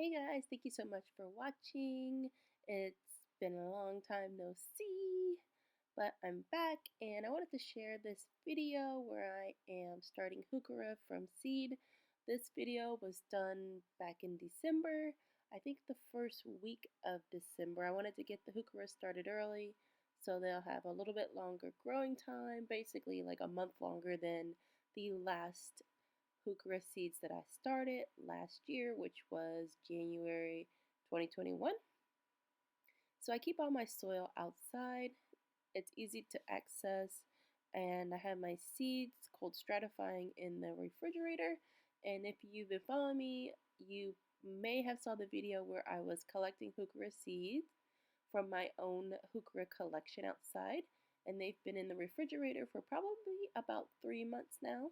Hey guys, thank you so much for watching. It's been a long time no see, but I'm back and I wanted to share this video where I am starting Heuchera from seed. This video was done back in December, I think the first week of December. I wanted to get the Heuchera started early so they'll have a little bit longer growing time, basically like a month longer than the last Heuchera seeds that I started last year, which was January 2021. So I keep all my soil outside. It's easy to access, and I have my seeds cold stratifying in the refrigerator. And if you've been following me, you may have saw the video where I was collecting Heuchera seeds from my own Heuchera collection outside, and they've been in the refrigerator for probably about 3 months now.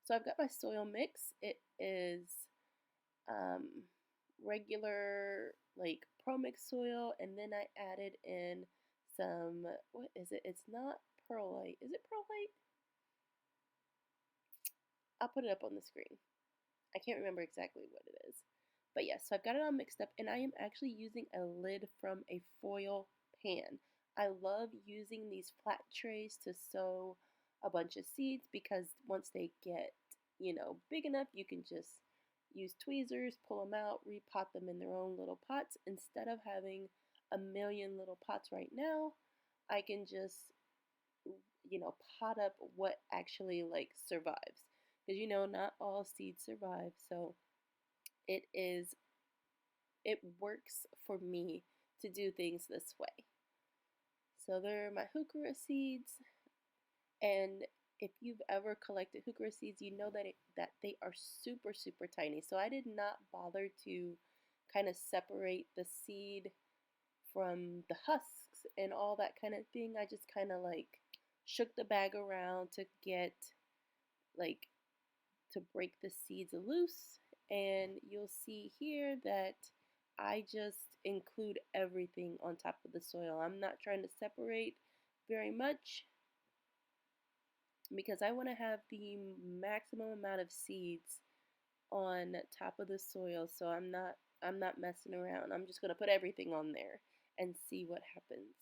So I've got my soil mix. It is regular like pro mix soil, and then I added in some, what is it? It's not perlite. Is it perlite? I'll put it up on the screen. I can't remember exactly what it is. But yes, so I've got it all mixed up, and I am actually using a lid from a foil pan. I love using these flat trays to sow a bunch of seeds because once they get, big enough, you can just use tweezers, pull them out, repot them in their own little pots. Instead of having a million little pots right now, I can just, pot up what actually like survives. Because not all seeds survive. So it works for me to do things this way. So there are my Heuchera seeds, and if you've ever collected Heuchera seeds, you know that they are super, super tiny. So I did not bother to kind of separate the seed from the husks and all that kind of thing. I just kind of like shook the bag around to get like to break the seeds loose, and you'll see here that I just include everything on top of the soil. I'm not trying to separate very much because I want to have the maximum amount of seeds on top of the soil. So I'm not messing around. I'm just going to put everything on there and see what happens.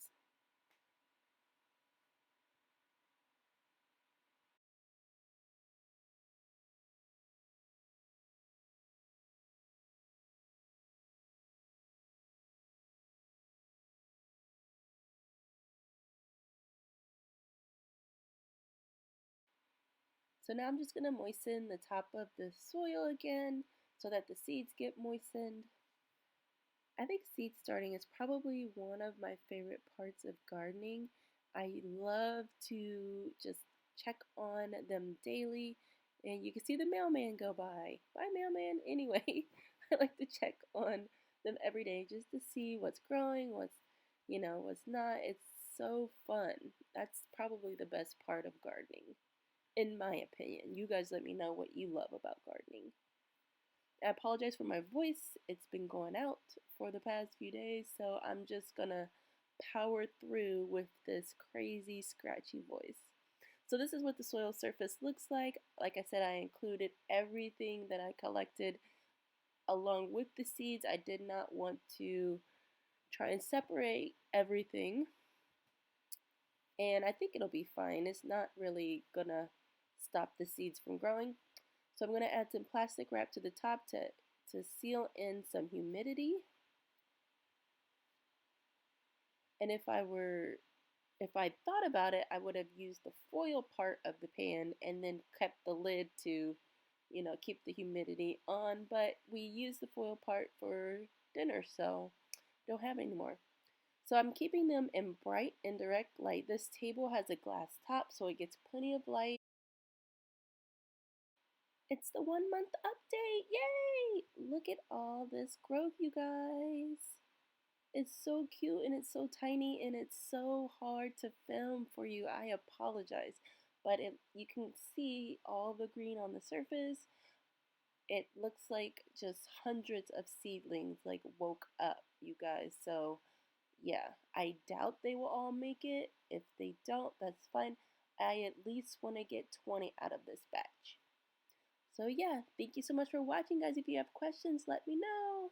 So now I'm just going to moisten the top of the soil again so that the seeds get moistened. I think seed starting is probably one of my favorite parts of gardening. I love to just check on them daily, and you can see the mailman go by. Bye, mailman. Anyway, I like to check on them every day just to see what's growing, what's not. It's so fun. That's probably the best part of gardening, in my opinion. You guys let me know what you love about gardening. I apologize for my voice. It's been going out for the past few days, so I'm just gonna power through with this crazy scratchy voice. So this is what the soil surface looks like. Like I said, I included everything that I collected along with the seeds. I did not want to try and separate everything, and I think it'll be fine. It's not really gonna stop the seeds from growing. So I'm going to add some plastic wrap to the top to seal in some humidity. And if I thought about it, I would have used the foil part of the pan and then kept the lid to, keep the humidity on. But we use the foil part for dinner, so don't have any more. So I'm keeping them in bright indirect light. This table has a glass top, so it gets plenty of light. It's the 1 month update. Yay! Look at all this growth, you guys. It's so cute and it's so tiny and it's so hard to film for you. I apologize. But you can see all the green on the surface. It looks like just hundreds of seedlings like woke up, you guys. So yeah, I doubt they will all make it. If they don't, that's fine. I at least want to get 20 out of this batch. So yeah, thank you so much for watching, guys. If you have questions, let me know.